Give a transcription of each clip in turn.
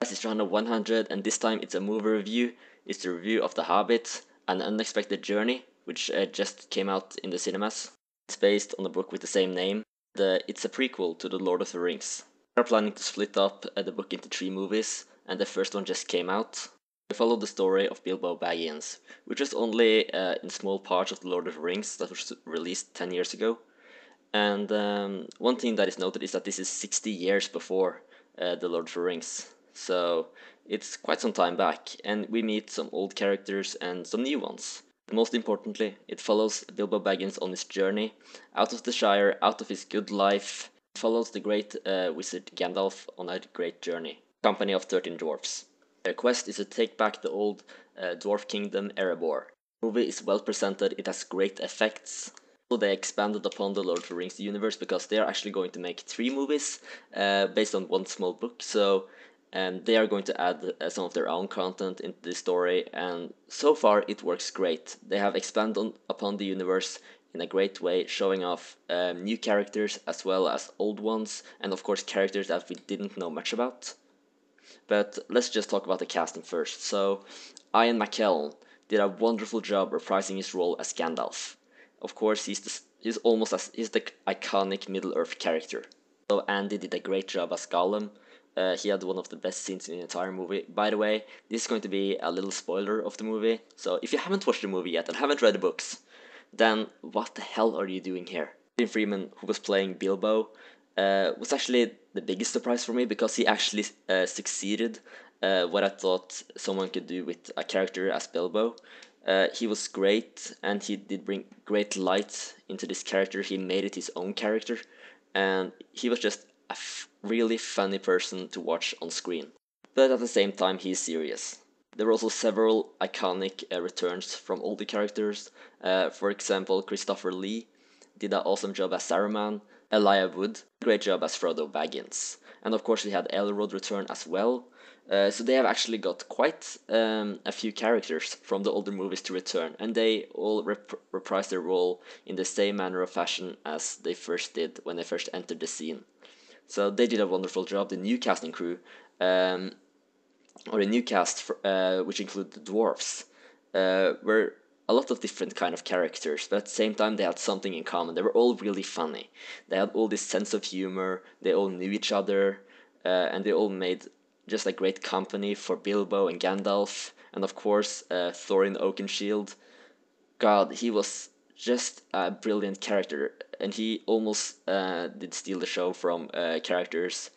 guys, it's round 100, and this time it's a movie review. It's the review of The Hobbit, An Unexpected Journey, which just came out in the cinemas. It's based on a book with the same name. It's a prequel to The Lord of the Rings. We are planning to split up the book into 3 movies, and the first one just came out. We follow the story of Bilbo Baggins, which is only in small parts of The Lord of the Rings that was released 10 years ago. And one thing that is noted is that this is 60 years before The Lord of the Rings. So it's quite some time back, and we meet some old characters and some new ones. Most importantly, it follows Bilbo Baggins on his journey out of the Shire, out of his good life. It follows the great wizard Gandalf on a great journey, company of 13 dwarfs. Their quest is to take back the old dwarf kingdom Erebor. The movie is well presented, it has great effects. They expanded upon the Lord of the Rings universe because they are actually going to make 3 movies based on one small book. So they are going to add some of their own content into the story, and so far it works great. They have expanded upon the universe in a great way, showing off new characters as well as old ones, and of course characters that we didn't know much about. But let's just talk about the casting first. So Ian McKellen did a wonderful job reprising his role as Gandalf. Of course, he's the iconic Middle-earth character. So Andy did a great job as Gollum. He had one of the best scenes in the entire movie. By the way, this is going to be a little spoiler of the movie. So if you haven't watched the movie yet and haven't read the books, then what the hell are you doing here? Martin Freeman, who was playing Bilbo, was actually the biggest surprise for me because he actually succeeded what I thought someone could do with a character as Bilbo. He was great, and he did bring great light into this character. He made it his own character, and he was just a really funny person to watch on screen. But at the same time, he's serious. There were also several iconic returns from older characters. For example, Christopher Lee did an awesome job as Saruman. Elijah Wood, great job as Frodo Baggins. And of course we had Elrond return as well. So they have actually got quite a few characters from the older movies to return, and they all reprise their role in the same manner of fashion as they first did when they first entered the scene. So they did a wonderful job. The new casting crew, or the new cast, which included the dwarfs, were a lot of different kind of characters, but at the same time they had something in common. They were all really funny. They had all this sense of humor. They all knew each other, and they all made just a great company for Bilbo and Gandalf, and of course Thorin Oakenshield. God, he was just a brilliant character, and he almost did steal the show from characters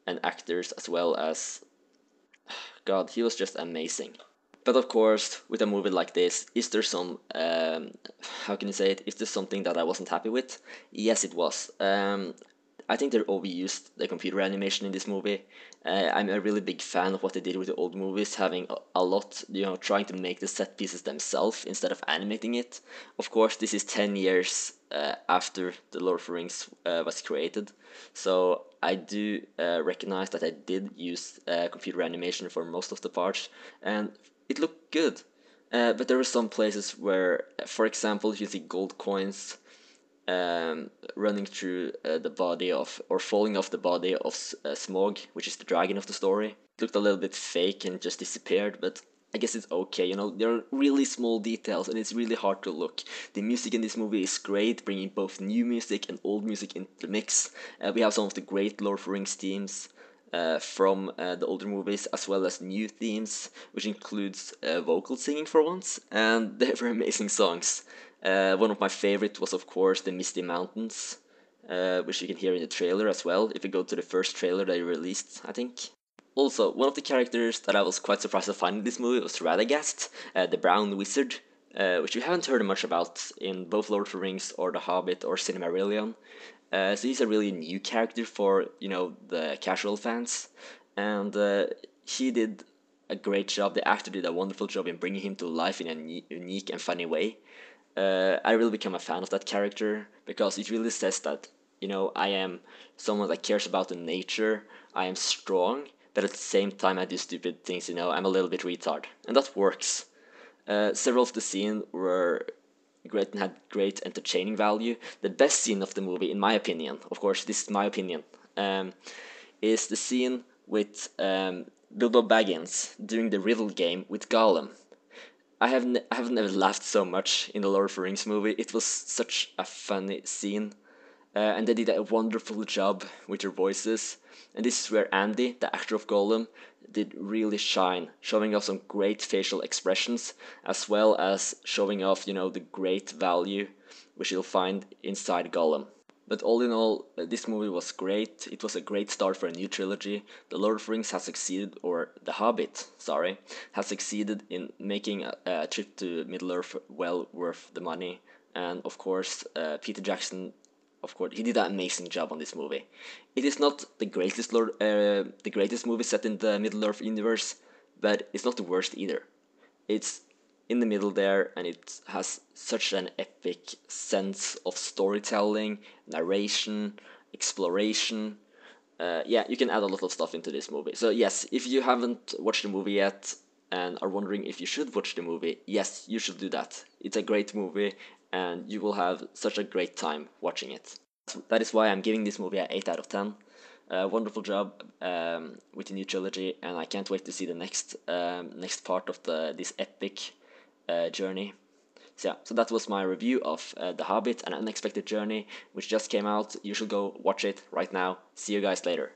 and actors as well as. God, he was just amazing. But of course, with a movie like this, is there some, how can you say it, is there something that I wasn't happy with? Yes, it was. I think they overused the computer animation in this movie. I'm a really big fan of what they did with the old movies, having a lot, trying to make the set pieces themselves instead of animating it. Of course, this is 10 years after The Lord of the Rings was created, so I do recognize that I did use computer animation for most of the parts, and it looked good. But there were some places where, for example, you see gold coins running through the body of, or falling off the body of Smaug, which is the dragon of the story. It looked a little bit fake and just disappeared, but I guess it's okay, there are really small details and it's really hard to look. The music in this movie is great, bringing both new music and old music into the mix. We have some of the great Lord of the Rings themes from the older movies, as well as new themes, which includes vocal singing for once, and they were amazing songs. One of my favorite was of course the Misty Mountains, which you can hear in the trailer as well, if you go to the first trailer they released, I think. Also, one of the characters that I was quite surprised to find in this movie was Radagast, the Brown Wizard, which you haven't heard much about in both Lord of the Rings or The Hobbit or Silmarillion. So he's a really new character for, the casual fans, and he did a great job. The actor did a wonderful job in bringing him to life in a unique and funny way. I really become a fan of that character because it really says that, I am someone that cares about the nature, I am strong, but at the same time I do stupid things, I'm a little bit retard, and that works. Several of the scenes were great and had great entertaining value. The best scene of the movie, in my opinion, of course, this is my opinion, is the scene with Bilbo Baggins doing the riddle game with Gollum. I have never laughed so much in the Lord of the Rings movie. It was such a funny scene, and they did a wonderful job with their voices. And this is where Andy, the actor of Gollum, did really shine, showing off some great facial expressions, as well as showing off, the great value which you'll find inside Gollum. But all in all, this movie was great. It was a great start for a new trilogy. The Lord of the Rings has succeeded, or The Hobbit, sorry, has succeeded in making a trip to Middle Earth well worth the money. And of course, Peter Jackson, of course, he did an amazing job on this movie. It is not the greatest movie set in the Middle Earth universe, but it's not the worst either. It's in the middle there, and it has such an epic sense of storytelling, narration, exploration. Yeah, you can add a lot of stuff into this movie. So yes, if you haven't watched the movie yet and are wondering if you should watch the movie, yes, you should do that. It's a great movie, and you will have such a great time watching it. That is why I'm giving this movie an 8 out of 10. Wonderful job with the new trilogy, and I can't wait to see the next part of this epic journey. So yeah, so that was my review of The Hobbit: An Unexpected Journey, which just came out. You should go watch it right now. See you guys later.